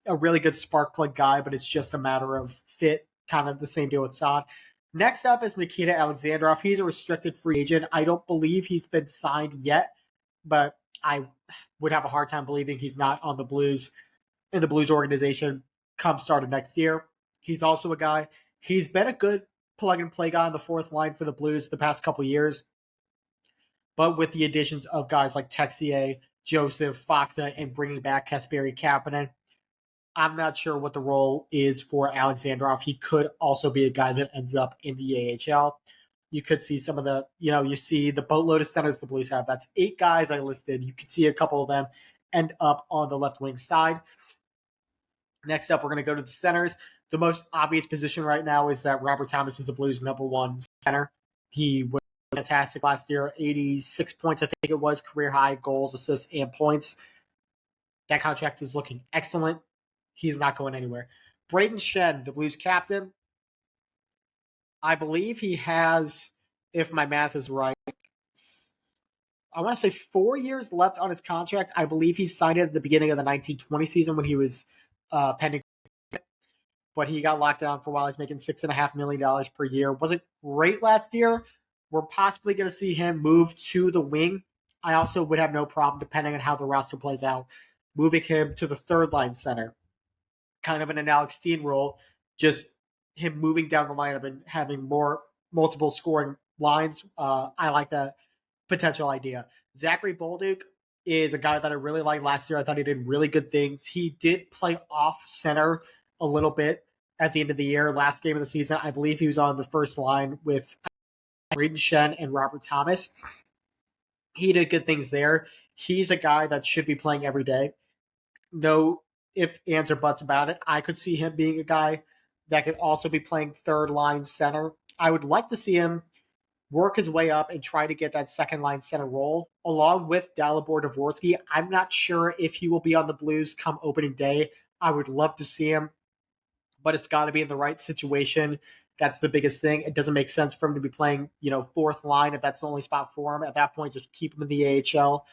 A really good spark plug guy, but it's just a matter of fit. Kind of the same deal with Saad. Next up is Nikita Alexandrov. He's a restricted free agent. I don't believe he's been signed yet, but I would have a hard time believing he's not on the Blues, in the Blues organization come start of next year. He's also a guy, he's been a good plug-and-play guy on the fourth line for the Blues the past couple years, but with the additions of guys like Texier, Joseph, Faksa, and bringing back Kasperi Kapanen, I'm not sure what the role is for Alexandrov. He could also be a guy that ends up in the AHL. You could see some of the, you see the boatload of centers the Blues have. That's 8 guys I listed. You could see a couple of them end up on the left wing side. Next up, we're going to go to the centers. The most obvious position right now is that Robert Thomas is the Blues' number 1 center. He was fantastic last year. 86 points, I think it was, career high goals, assists, and points. That contract is looking excellent. He's not going anywhere. Brayden Schenn, the Blues captain, I believe he has, if my math is right, I want to say 4 years left on his contract. I believe he signed it at the beginning of the 1920 season when he was pending, but he got locked down for a while. He's making $6.5 million per year. Wasn't great last year. We're possibly going to see him move to the wing. I also would have no problem, depending on how the roster plays out, moving him to the third line center. Kind of in an Alex Steen role, just him moving down the lineup and having multiple scoring lines. I like that potential idea. Zachary Bolduc is a guy that I really liked last year. I thought he did really good things. He did play off center a little bit at the end of the year. Last game of the season, I believe he was on the first line with Brayden Schenn and Robert Thomas. He did good things there. He's a guy that should be playing every day. No ifs, ands, or buts about it. I could see him being a guy that could also be playing third line center. I would like to see him work his way up and try to get that second line center role along with Dalibor Dvorsky. I'm not sure if he will be on the Blues come opening day. I would love to see him, but it's got to be in the right situation. That's the biggest thing. It doesn't make sense for him to be playing, fourth line if that's the only spot for him. At that point, just keep him in the AHL.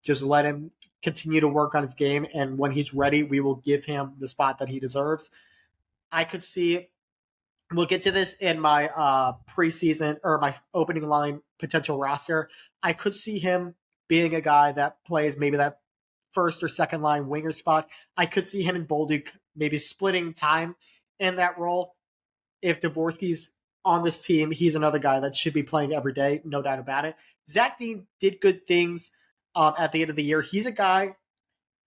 Just let him continue to work on his game, and when he's ready, we will give him the spot that he deserves. I could see. We'll get to this in my preseason or my opening line potential roster. I could see him being a guy that plays maybe that first or second line winger spot. I could see him and Bolduc maybe splitting time in that role. If Dvorsky's on this team, he's another guy that should be playing every day, no doubt about it. Zach Dean did good things at the end of the year. He's a guy,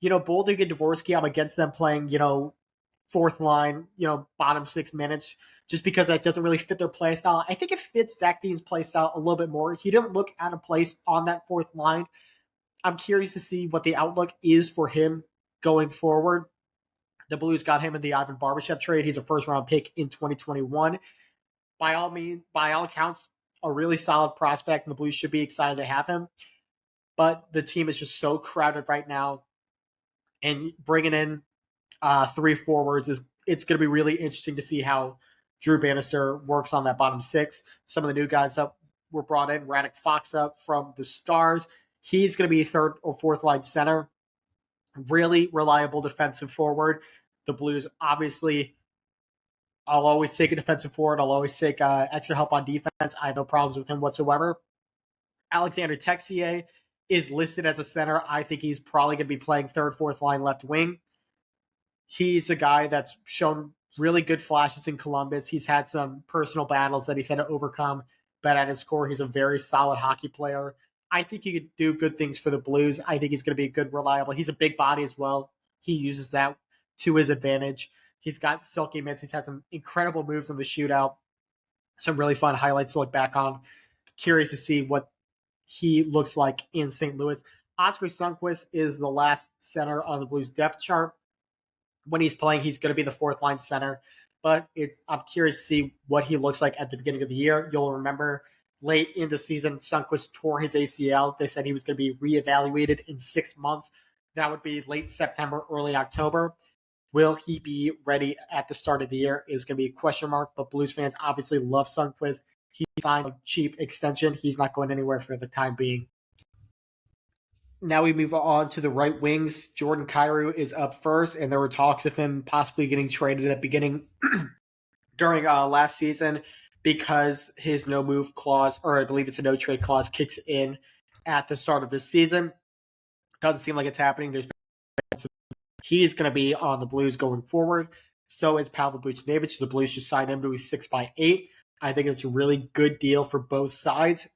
Bolduc and Dvorsky, I'm against them playing, fourth line, bottom 6 minutes, just because that doesn't really fit their play style. I think it fits Zach Dean's play style a little bit more. He didn't look out of place on that fourth line. I'm curious to see what the outlook is for him going forward. The Blues got him in the Ivan Barbashev trade. He's a first-round pick in 2021. By all accounts, a really solid prospect, and the Blues should be excited to have him. But the team is just so crowded right now, and bringing in 3 forwards it's going to be really interesting to see how Drew Bannister works on that bottom 6. Some of the new guys that were brought in, Radek Faksa from the Stars, he's going to be third or fourth line center. Really reliable defensive forward. The Blues, obviously, I'll always take a defensive forward. I'll always take extra help on defense. I have no problems with him whatsoever. Alexander Texier is listed as a center. I think he's probably going to be playing third, fourth line left wing. He's a guy that's shown really good flashes in Columbus. He's had some personal battles that he's had to overcome, but at his core, he's a very solid hockey player. I think he could do good things for the Blues. I think he's going to be a good, reliable. He's a big body as well. He uses that to his advantage. He's got silky mitts. He's had some incredible moves in the shootout. Some really fun highlights to look back on. Curious to see what he looks like in St. Louis. Oscar Sundqvist is the last center on the Blues depth chart. When he's playing, he's going to be the fourth line center. But I'm curious to see what he looks like at the beginning of the year. You'll remember late in the season, Sundqvist tore his ACL. They said he was going to be reevaluated in 6 months. That would be late September, early October. Will he be ready at the start of the year is going to be a question mark, but Blues fans obviously love Sundqvist. He signed a cheap extension. He's not going anywhere for the time being. Now we move on to the right wings. Jordan Kyrou is up first, and there were talks of him possibly getting traded at the beginning during last season because his no move clause, or I believe it's a no trade clause, kicks in at the start of this season. Doesn't seem like it's happening. He's going to be on the Blues going forward. So is Pavel Buchnevich. The Blues just signed him to a 6x8. I think it's a really good deal for both sides.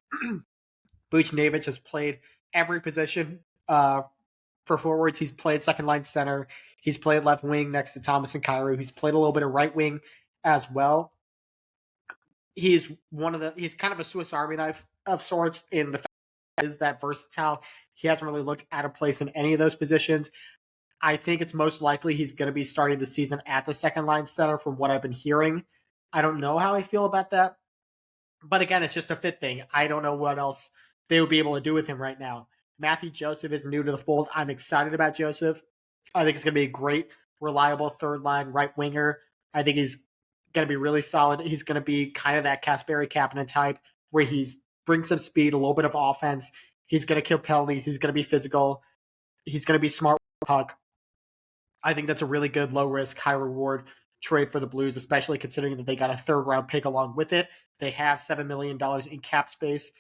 Buchnevich has played every position for forwards. He's played second line center. He's played left wing next to Thomas and Kyrou. He's played a little bit of right wing as well. He's kind of a Swiss Army knife of sorts in the fact that is that versatile. He hasn't really looked out of place in any of those positions. I think it's most likely he's going to be starting the season at the second line center from what I've been hearing. I don't know how I feel about that. But again, it's just a fit thing. I don't know what else they would be able to do with him right now. Mathieu Joseph is new to the fold. I'm excited about Joseph. I think it's going to be a great, reliable third line right winger. I think he's going to be really solid. He's going to be kind of that Kasperi Kapanen type where he's brings some speed, a little bit of offense. He's going to kill penalties. He's going to be physical. He's going to be smart with the puck. I think that's a really good low risk, high reward trade for the Blues, especially considering that they got a third round pick along with it. They have $7 million in cap space.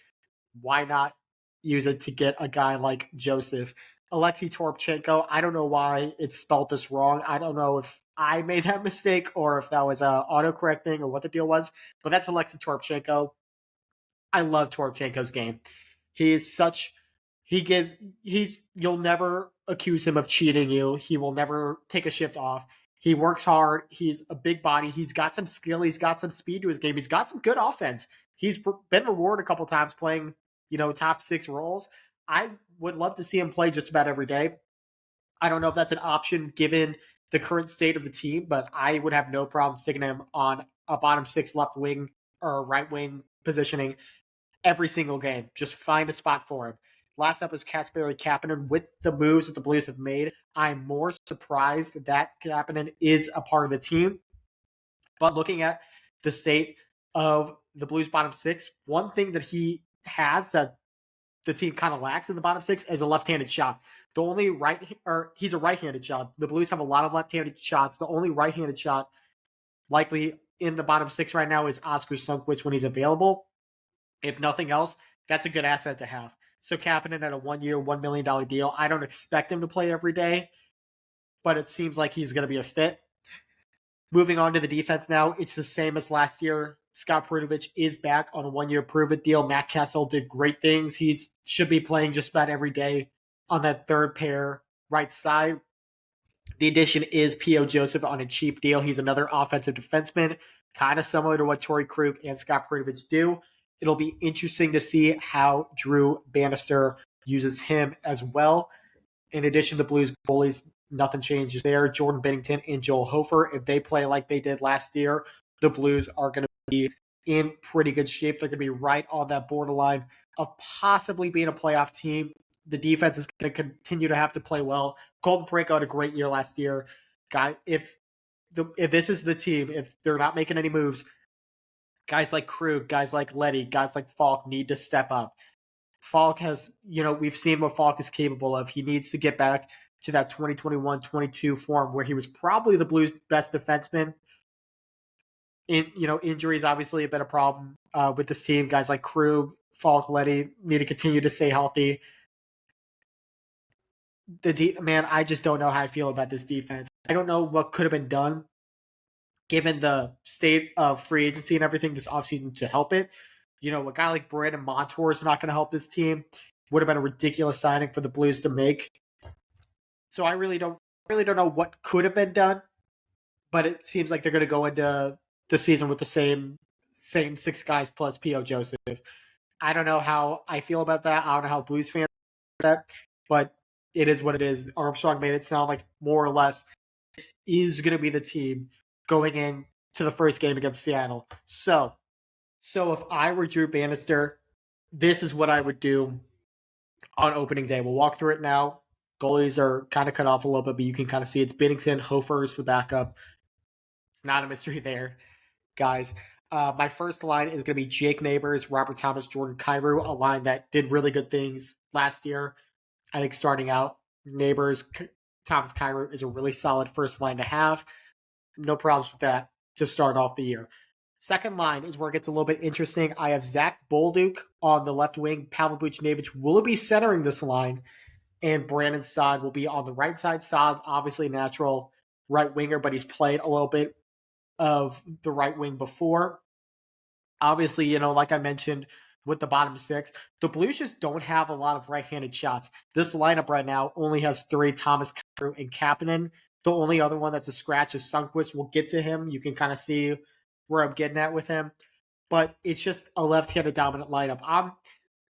Why not use it to get a guy like Joseph? Alexei Toropchenko, I don't know why it's spelled this wrong. I don't know if I made that mistake or if that was an autocorrect thing or what the deal was, but that's Alexei Toropchenko. I love Toropchenko's game. You'll never accuse him of cheating you. He will never take a shift off. He works hard. He's a big body. He's got some skill. He's got some speed to his game. He's got some good offense. He's been rewarded a couple times playing, top 6 roles. I would love to see him play just about every day. I don't know if that's an option given the current state of the team, but I would have no problem sticking him on a bottom 6 left wing or right wing positioning every single game. Just find a spot for him. Last up is Kasperi Kapanen. With the moves that the Blues have made, I'm more surprised that Kapanen is a part of the team. But looking at the state of the Blues bottom 6, one thing that he has that the team kind of lacks in the bottom six is a left-handed shot. The only he's a right-handed shot. The Blues have a lot of left-handed shots. The only right-handed shot likely in the bottom six right now is Oscar Sundqvist when he's available. If nothing else, that's a good asset to have. So Kapanen at a 1 year, $1 million deal. I don't expect him to play every day, but it seems like he's going to be a fit. Moving on to the defense now, it's the same as last year. Scott Perunovich is back on a 1 year prove-it deal. Matt Kessel did great things. He should be playing just about every day on that third pair right side. The addition is Pierre-Oilvier Joseph on a cheap deal. He's another offensive defenseman, kind of similar to what Torrey Krug and Scott Perunovich do. It'll be interesting to see how Drew Bannister uses him as well. In addition to Blues goalies, nothing changes there. Jordan Binnington and Joel Hofer, if they play like they did last year, the Blues are going to be in pretty good shape. They're going to be right on that borderline of possibly being a playoff team. The defense is going to continue to have to play well. Colton Parayko had a great year last year. Guy, if this is the team, if they're not making any moves, guys like Krug, guys like Leddy, guys like Falk need to step up. Falk has, we've seen what Falk is capable of. He needs to get back to that 2021-22 form where he was probably the Blues' best defenseman. Injuries obviously have been a problem with this team. Guys like Krug, Falk, Leddy need to continue to stay healthy. I just don't know how I feel about this defense. I don't know what could have been done given the state of free agency and everything this offseason to help it. A guy like Brandon Montour is not going to help this team. Would have been a ridiculous signing for the Blues to make. So I really don't know what could have been done, but it seems like they're going to go into the season with the same six guys plus Pierre-Oilvier Joseph. I don't know how I feel about that. I don't know how Blues fans feel about that, but it is what it is. Armstrong made it sound like more or less this is going to be the team going in to the first game against Seattle. So if I were Drew Bannister, this is what I would do on opening day. We'll walk through it now. Goalies are kind of cut off a little bit, but you can kind of see it's Binnington, Hofer's the backup. It's not a mystery there, guys. My first line is going to be Jake Neighbors, Robert Thomas, Jordan Kyrou, a line that did really good things last year. I think starting out, Neighbors, Thomas, Kyrou is a really solid first line to have. No problems with that to start off the year. Second line is where it gets a little bit interesting. I have Zach Bolduc on the left wing. Pavel Buchnevich will be centering this line, and Brandon Saad will be on the right side. Saad, obviously natural right winger, but he's played a little bit of the right wing before. Obviously, like I mentioned with the bottom six, the Blues just don't have a lot of right-handed shots. This lineup right now only has three, Thomas, Kyrou, and Kapanen. The only other one that's a scratch is Sundqvist. We'll get to him. You can kind of see where I'm getting at with him. But it's just a left-handed dominant lineup.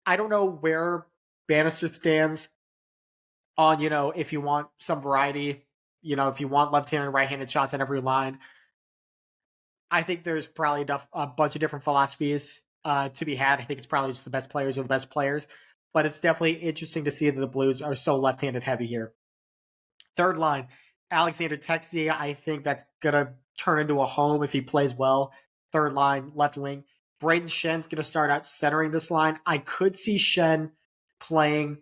I don't know where Bannister stands on, if you want some variety, if you want left-handed and right-handed shots on every line. I think there's probably a bunch of different philosophies to be had. I think it's probably just the best players are the best players. But it's definitely interesting to see that the Blues are so left-handed heavy here. Third line, Alexander Texier. I think that's going to turn into a home if he plays well. Third line, left wing. Braden Schen's going to start out centering this line. I could see Schenn playing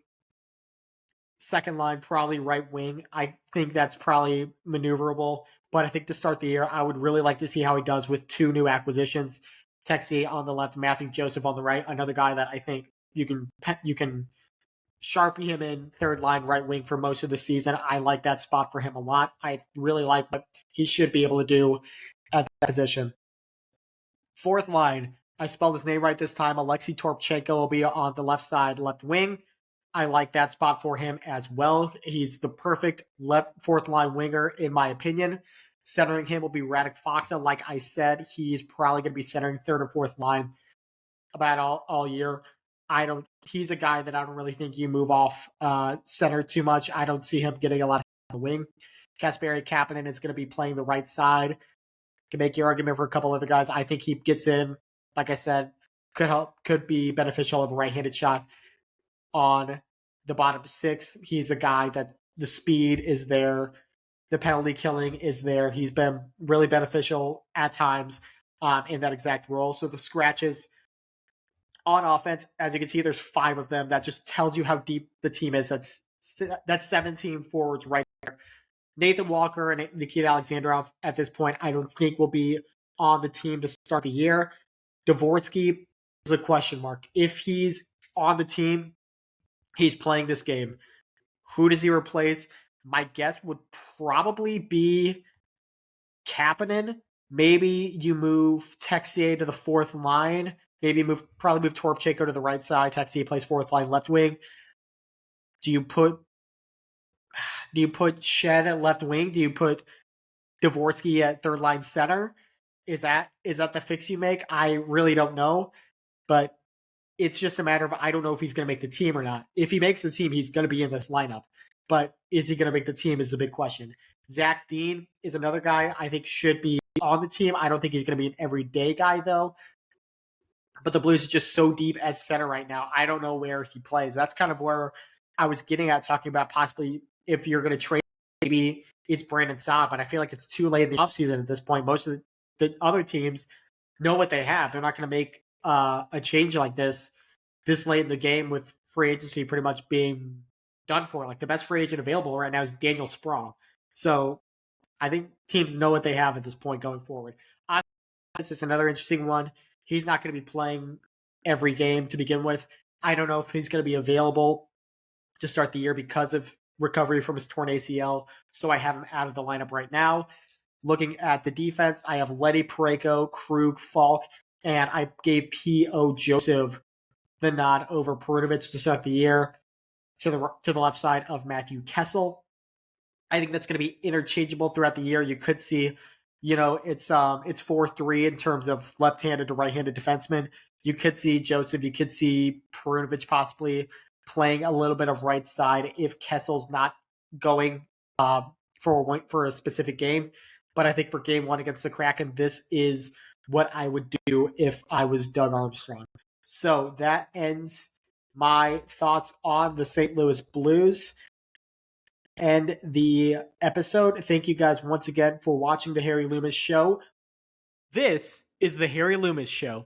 second line, probably right wing. I think that's probably maneuverable. But I think to start the year, I would really like to see how he does with two new acquisitions. Texier on the left, Mathieu Joseph on the right. Another guy that I think you can Sharpie him in third line right wing for most of the season. I like that spot for him a lot. I really like what he should be able to do at that position. Fourth line, I spelled his name right this time. Alexei Torpchenko will be on the left side, left wing. I like that spot for him as well. He's the perfect fourth line winger, in my opinion. Centering him will be Radek Faksa. Like I said, he's probably going to be centering third or fourth line about all year. He's a guy that I don't really think you move off center too much. I don't see him getting a lot of the wing. Kasperi Kapanen is going to be playing the right side. Can make your argument for a couple other guys. I think he gets in, like I said, could be beneficial of a right-handed shot on the bottom six. He's a guy that the speed is there. The penalty killing is there. He's been really beneficial at times in that exact role. So the scratches, on offense. As you can see, there's 5 of them. That just tells you how deep the team is. That's 17 forwards right there. Nathan Walker and Nikita Alexandrov at this point, I don't think will be on the team to start the year. Dvorsky is a question mark. If he's on the team, he's playing this game. Who does he replace? My guess would probably be Kapanen. Maybe you move Texier to the 4th line. Maybe probably move Torpchenko to the right side. Texier plays 4th line left wing. Do you put Shen at left wing? Do you put Dvorsky at 3rd line center? Is that the fix you make? I really don't know, but it's just a matter of I don't know if he's going to make the team or not. If he makes the team, he's going to be in this lineup. But is he going to make the team is the big question. Zach Dean is another guy I think should be on the team. I don't think he's going to be an everyday guy, though. But the Blues are just so deep as center right now. I don't know where he plays. That's kind of where I was getting at, talking about possibly if you're going to trade, maybe it's Brandon Saad. But I feel like it's too late in the offseason at this point. Most of the other teams know what they have. They're not going to make a change like this late in the game with free agency pretty much being done for. Like the best free agent available right now is Daniel Sprong. So I think teams know what they have at this point going forward. This is another interesting one. He's not going to be playing every game to begin with. I don't know if he's going to be available to start the year because of recovery from his torn ACL. So I have him out of the lineup right now. Looking at the defense, I have Letty Parayko, Krug, Falk, and I gave P.O. Joseph the nod over Perunovic to start the year to the left side of Matthew Kessel. I think that's going to be interchangeable throughout the year. You could see, it's 4-3 in terms of left-handed to right-handed defensemen. You could see Joseph. You could see Perunovic possibly playing a little bit of right side if Kessel's not going for a specific game. But I think for game 1 against the Kraken, this is what I would do if I was Doug Armstrong. So that ends my thoughts on the St. Louis Blues and the episode. Thank you guys once again for watching the Harry Loomis Show. This is the Harry Loomis Show.